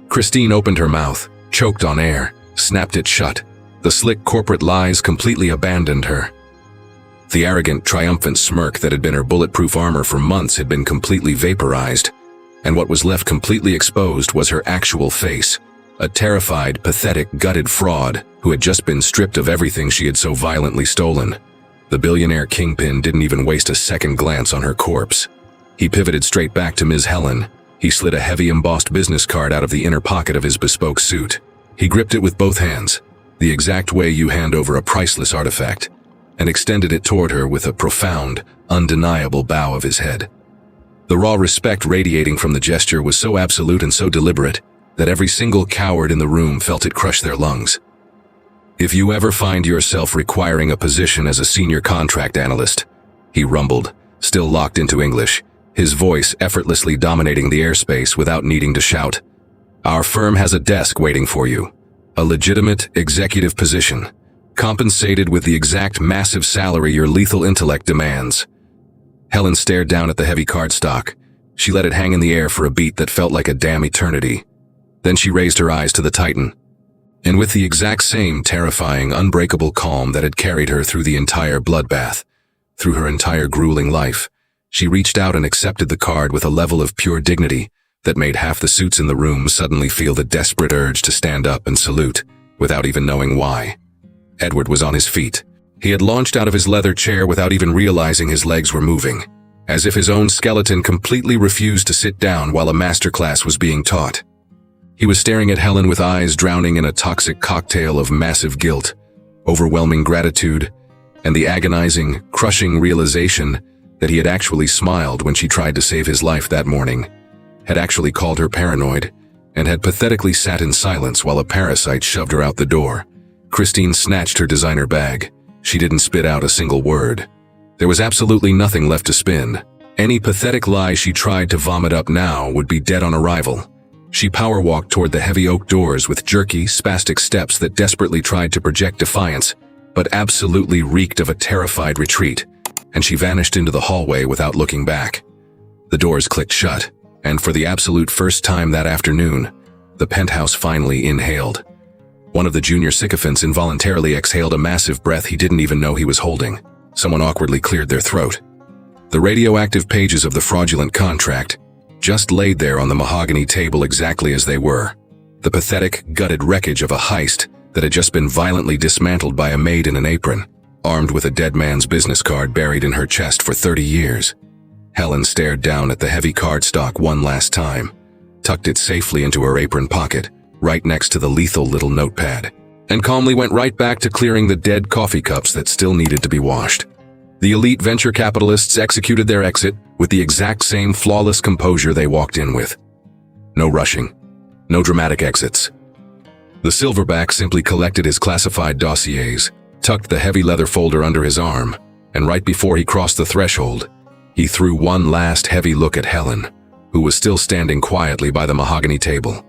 A: Christine opened her mouth, choked on air, snapped it shut. The slick corporate lies completely abandoned her. The arrogant, triumphant smirk that had been her bulletproof armor for months had been completely vaporized, and what was left completely exposed was her actual face, a terrified, pathetic, gutted fraud who had just been stripped of everything she had so violently stolen. The billionaire kingpin didn't even waste a second glance on her corpse. He pivoted straight back to Ms. Helen. He slid a heavy embossed business card out of the inner pocket of his bespoke suit. He gripped it with both hands, the exact way you hand over a priceless artifact, and extended it toward her with a profound, undeniable bow of his head. The raw respect radiating from the gesture was so absolute and so deliberate that every single coward in the room felt it crush their lungs. "If you ever find yourself requiring a position as a senior contract analyst," he rumbled, still locked into English, his voice effortlessly dominating the airspace without needing to shout, "our firm has a desk waiting for you. A legitimate executive position, compensated with the exact massive salary your lethal intellect demands." Helen stared down at the heavy cardstock. She let it hang in the air for a beat that felt like a damn eternity. Then she raised her eyes to the Titan, and with the exact same terrifying, unbreakable calm that had carried her through the entire bloodbath, through her entire grueling life, she reached out and accepted the card with a level of pure dignity that made half the suits in the room suddenly feel the desperate urge to stand up and salute, without even knowing why. Edward was on his feet. He had launched out of his leather chair without even realizing his legs were moving, as if his own skeleton completely refused to sit down while a masterclass was being taught. He was staring at Helen with eyes drowning in a toxic cocktail of massive guilt, overwhelming gratitude, and the agonizing, crushing realization that he had actually smiled when she tried to save his life that morning, had actually called her paranoid, and had pathetically sat in silence while a parasite shoved her out the door. Christine snatched her designer bag. She didn't spit out a single word. There was absolutely nothing left to spin. Any pathetic lie she tried to vomit up now would be dead on arrival. She power-walked toward the heavy oak doors with jerky, spastic steps that desperately tried to project defiance, but absolutely reeked of a terrified retreat, and she vanished into the hallway without looking back. The doors clicked shut, and for the absolute first time that afternoon, the penthouse finally inhaled. One of the junior sycophants involuntarily exhaled a massive breath he didn't even know he was holding. Someone awkwardly cleared their throat. The radioactive pages of the fraudulent contract just laid there on the mahogany table exactly as they were. The pathetic, gutted wreckage of a heist that had just been violently dismantled by a maid in an apron, armed with a dead man's business card buried in her chest for 30 years. Helen stared down at the heavy cardstock one last time, tucked it safely into her apron pocket, right next to the lethal little notepad, and calmly went right back to clearing the dead coffee cups that still needed to be washed. The elite venture capitalists executed their exit with the exact same flawless composure they walked in with. No rushing, no dramatic exits. The silverback simply collected his classified dossiers, tucked the heavy leather folder under his arm, and right before he crossed the threshold, he threw one last heavy look at Helen, who was still standing quietly by the mahogany table.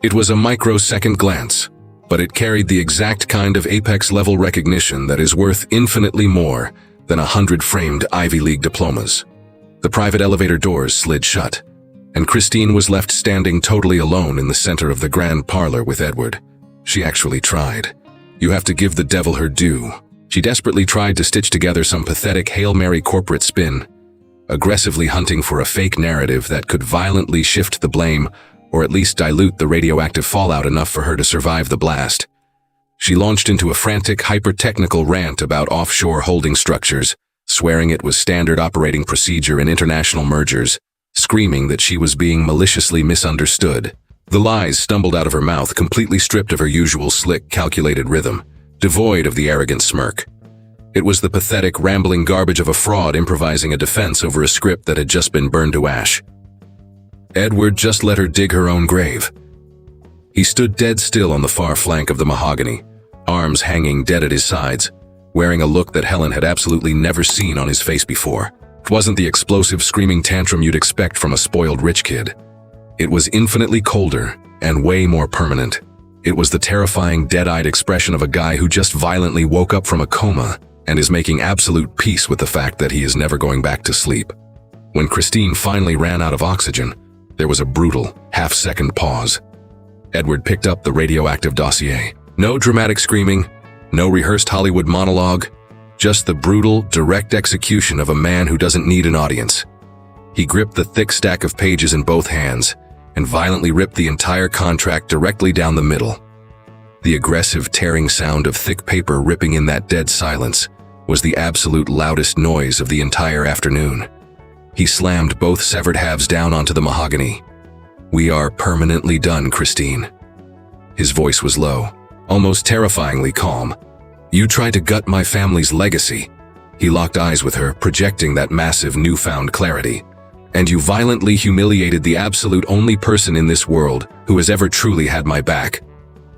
A: It was a microsecond glance, but it carried the exact kind of apex-level recognition that is worth infinitely more than 100 framed Ivy League diplomas. The private elevator doors slid shut, and Christine was left standing totally alone in the center of the grand parlor with Edward. She actually tried. You have to give the devil her due. She desperately tried to stitch together some pathetic Hail Mary corporate spin, aggressively hunting for a fake narrative that could violently shift the blame or at least dilute the radioactive fallout enough for her to survive the blast. She launched into a frantic, hyper-technical rant about offshore holding structures, swearing it was standard operating procedure in international mergers, screaming that she was being maliciously misunderstood. The lies stumbled out of her mouth, completely stripped of her usual slick, calculated rhythm, devoid of the arrogant smirk. It was the pathetic, rambling garbage of a fraud improvising a defense over a script that had just been burned to ash. Edward just let her dig her own grave. He stood dead still on the far flank of the mahogany, arms hanging dead at his sides, wearing a look that Helen had absolutely never seen on his face before. It wasn't the explosive screaming tantrum you'd expect from a spoiled rich kid. It was infinitely colder and way more permanent. It was the terrifying, dead-eyed expression of a guy who just violently woke up from a coma and is making absolute peace with the fact that he is never going back to sleep. When Christine finally ran out of oxygen, there was a brutal, half-second pause. Edward picked up the radioactive dossier. No dramatic screaming, no rehearsed Hollywood monologue, just the brutal, direct execution of a man who doesn't need an audience. He gripped the thick stack of pages in both hands and violently ripped the entire contract directly down the middle. The aggressive, tearing sound of thick paper ripping in that dead silence was the absolute loudest noise of the entire afternoon. He slammed both severed halves down onto the mahogany. "We are permanently done, Christine." His voice was low, almost terrifyingly calm. "You tried to gut my family's legacy." He locked eyes with her, projecting that massive newfound clarity. "And you violently humiliated the absolute only person in this world who has ever truly had my back."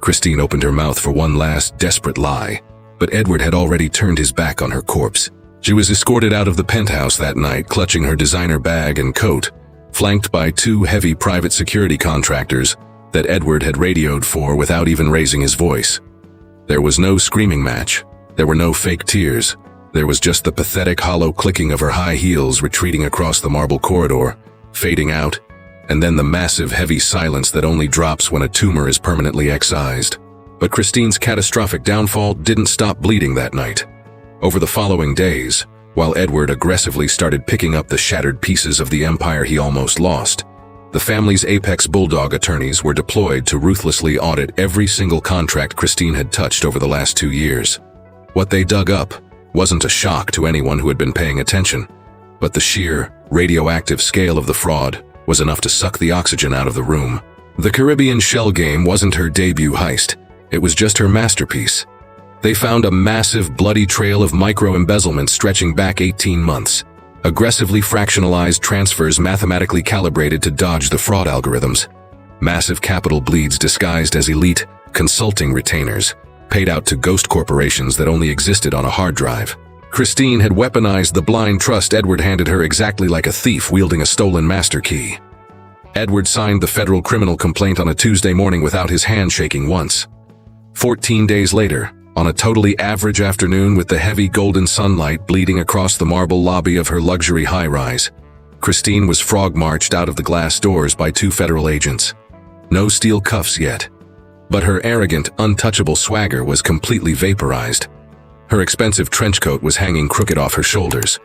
A: Christine opened her mouth for one last, desperate lie, but Edward had already turned his back on her corpse. She was escorted out of the penthouse that night, clutching her designer bag and coat, flanked by 2 heavy private security contractors that Edward had radioed for without even raising his voice. There was no screaming match. There were no fake tears. There was just the pathetic hollow clicking of her high heels retreating across the marble corridor, fading out, and then the massive heavy silence that only drops when a tumor is permanently excised. But Christine's catastrophic downfall didn't stop bleeding that night. Over the following days, while Edward aggressively started picking up the shattered pieces of the empire he almost lost, the family's apex bulldog attorneys were deployed to ruthlessly audit every single contract Christine had touched over the last 2 years. What they dug up wasn't a shock to anyone who had been paying attention, but the sheer, radioactive scale of the fraud was enough to suck the oxygen out of the room. The Caribbean shell game wasn't her debut heist. It was just her masterpiece. They found a massive, bloody trail of micro-embezzlement stretching back 18 months. Aggressively fractionalized transfers mathematically calibrated to dodge the fraud algorithms. Massive capital bleeds disguised as elite, consulting retainers, paid out to ghost corporations that only existed on a hard drive. Christine had weaponized the blind trust Edward handed her exactly like a thief wielding a stolen master key. Edward signed the federal criminal complaint on a Tuesday morning without his hand shaking once. 14 days later, on a totally average afternoon with the heavy golden sunlight bleeding across the marble lobby of her luxury high-rise, Christine was frog-marched out of the glass doors by 2 federal agents. No steel cuffs yet, but her arrogant, untouchable swagger was completely vaporized. Her expensive trench coat was hanging crooked off her shoulders.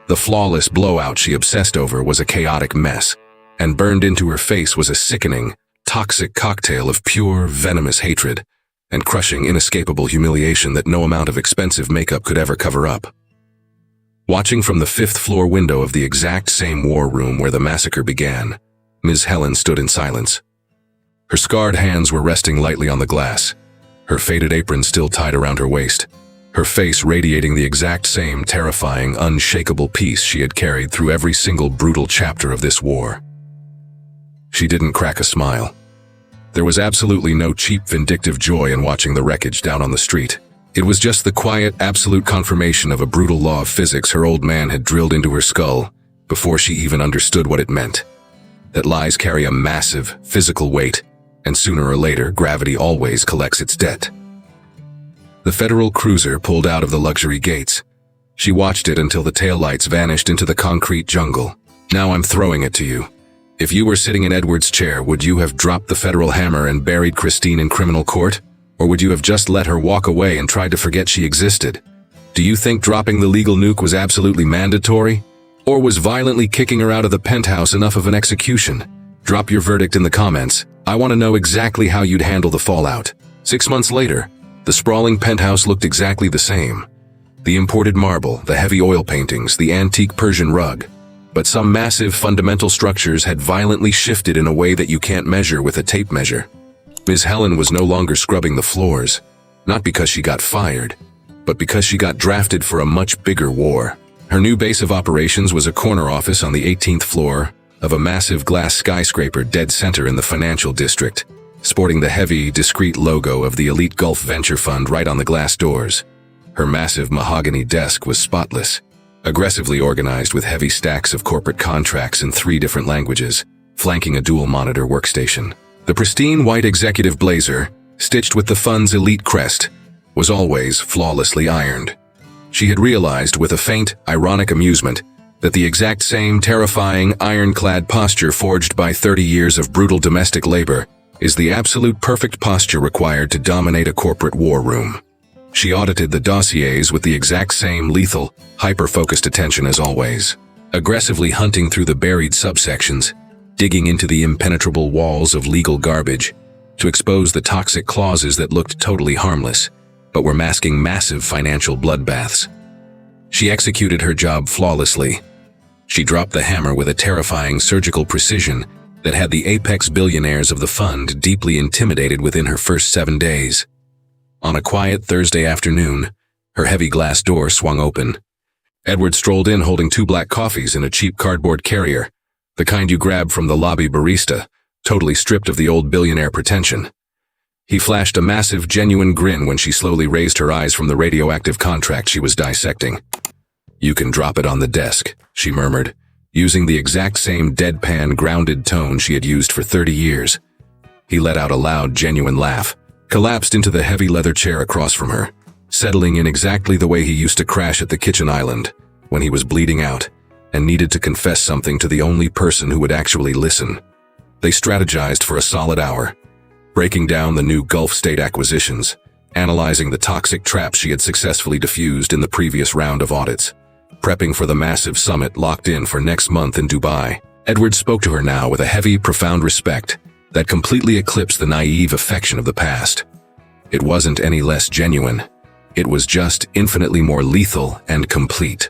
A: The flawless blowout she obsessed over was a chaotic mess, and burned into her face was a sickening, toxic cocktail of pure, venomous hatred and crushing, inescapable humiliation that no amount of expensive makeup could ever cover up. Watching from the 5th-floor window of the exact same war room where the massacre began, Ms. Helen stood in silence. Her scarred hands were resting lightly on the glass, her faded apron still tied around her waist, her face radiating the exact same terrifying, unshakable peace she had carried through every single brutal chapter of this war. She didn't crack a smile. There was absolutely no cheap, vindictive joy in watching the wreckage down on the street. It was just the quiet, absolute confirmation of a brutal law of physics her old man had drilled into her skull before she even understood what it meant. That lies carry a massive, physical weight, and sooner or later, gravity always collects its debt. The federal cruiser pulled out of the luxury gates. She watched it until the taillights vanished into the concrete jungle. "Now I'm throwing it to you. If you were sitting in Edward's chair, would you have dropped the federal hammer and buried Christine in criminal court? Or would you have just let her walk away and tried to forget she existed? Do you think dropping the legal nuke was absolutely mandatory? Or was violently kicking her out of the penthouse enough of an execution? Drop your verdict in the comments. I want to know exactly how you'd handle the fallout." 6 months later, the sprawling penthouse looked exactly the same. The imported marble, the heavy oil paintings, the antique Persian rug. But some massive fundamental structures had violently shifted in a way that you can't measure with a tape measure. Ms. Helen was no longer scrubbing the floors, not because she got fired, but because she got drafted for a much bigger war. Her new base of operations was a corner office on the 18th floor of a massive glass skyscraper dead center in the financial district, sporting the heavy, discreet logo of the elite Gulf Venture Fund right on the glass doors. Her massive mahogany desk was spotless, aggressively organized with heavy stacks of corporate contracts in 3 different languages, flanking a dual-monitor workstation. The pristine white executive blazer, stitched with the fund's elite crest, was always flawlessly ironed. She had realized with a faint, ironic amusement that the exact same terrifying, ironclad posture forged by 30 years of brutal domestic labor is the absolute perfect posture required to dominate a corporate war room. She audited the dossiers with the exact same lethal, hyper-focused attention as always, aggressively hunting through the buried subsections, digging into the impenetrable walls of legal garbage to expose the toxic clauses that looked totally harmless, but were masking massive financial bloodbaths. She executed her job flawlessly. She dropped the hammer with a terrifying surgical precision that had the apex billionaires of the fund deeply intimidated within her first 7 days. On a quiet Thursday afternoon, her heavy glass door swung open. Edward strolled in holding 2 black coffees in a cheap cardboard carrier, the kind you grab from the lobby barista, totally stripped of the old billionaire pretension. He flashed a massive, genuine grin when she slowly raised her eyes from the radioactive contract she was dissecting. "You can drop it on the desk," she murmured, using the exact same deadpan, grounded tone she had used for 30 years. He let out a loud, genuine laugh, collapsed into the heavy leather chair across from her, settling in exactly the way he used to crash at the kitchen island when he was bleeding out and needed to confess something to the only person who would actually listen. They strategized for a solid hour, breaking down the new Gulf state acquisitions, analyzing the toxic traps she had successfully diffused in the previous round of audits, prepping for the massive summit locked in for next month in Dubai. Edward spoke to her now with a heavy, profound respect that completely eclipsed the naive affection of the past. It wasn't any less genuine. It was just infinitely more lethal and complete.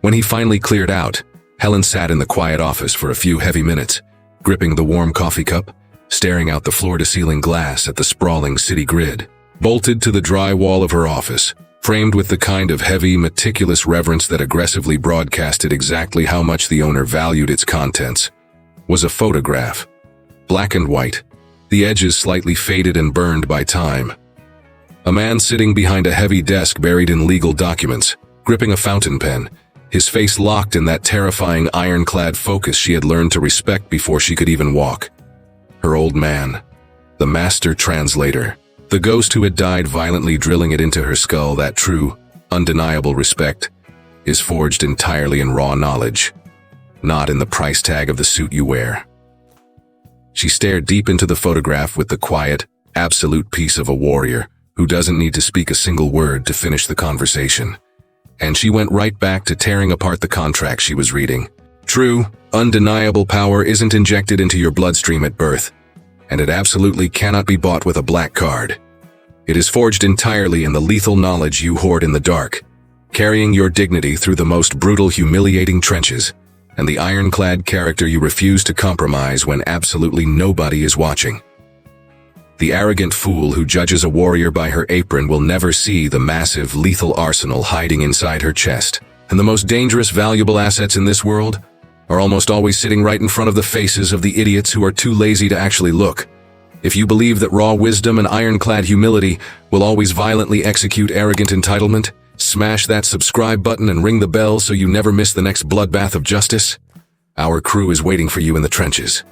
A: When he finally cleared out, Helen sat in the quiet office for a few heavy minutes, gripping the warm coffee cup, staring out the floor-to-ceiling glass at the sprawling city grid, bolted to the dry wall of her office, framed with the kind of heavy, meticulous reverence that aggressively broadcasted exactly how much the owner valued its contents, was a photograph. Black and white, the edges slightly faded and burned by time. A man sitting behind a heavy desk buried in legal documents, gripping a fountain pen, his face locked in that terrifying ironclad focus she had learned to respect before she could even walk. Her old man, the master translator, the ghost who had died violently drilling it into her skull that true, undeniable respect is forged entirely in raw knowledge, not in the price tag of the suit you wear. She stared deep into the photograph with the quiet, absolute peace of a warrior who doesn't need to speak a single word to finish the conversation. And she went right back to tearing apart the contract she was reading. True, undeniable power isn't injected into your bloodstream at birth, and it absolutely cannot be bought with a black card. It is forged entirely in the lethal knowledge you hoard in the dark, carrying your dignity through the most brutal, humiliating trenches, and the ironclad character you refuse to compromise when absolutely nobody is watching. The arrogant fool who judges a warrior by her apron will never see the massive, lethal arsenal hiding inside her chest. And the most dangerous, valuable assets in this world are almost always sitting right in front of the faces of the idiots who are too lazy to actually look. If you believe that raw wisdom and ironclad humility will always violently execute arrogant entitlement, smash that subscribe button and ring the bell so you never miss the next bloodbath of justice. Our crew is waiting for you in the trenches.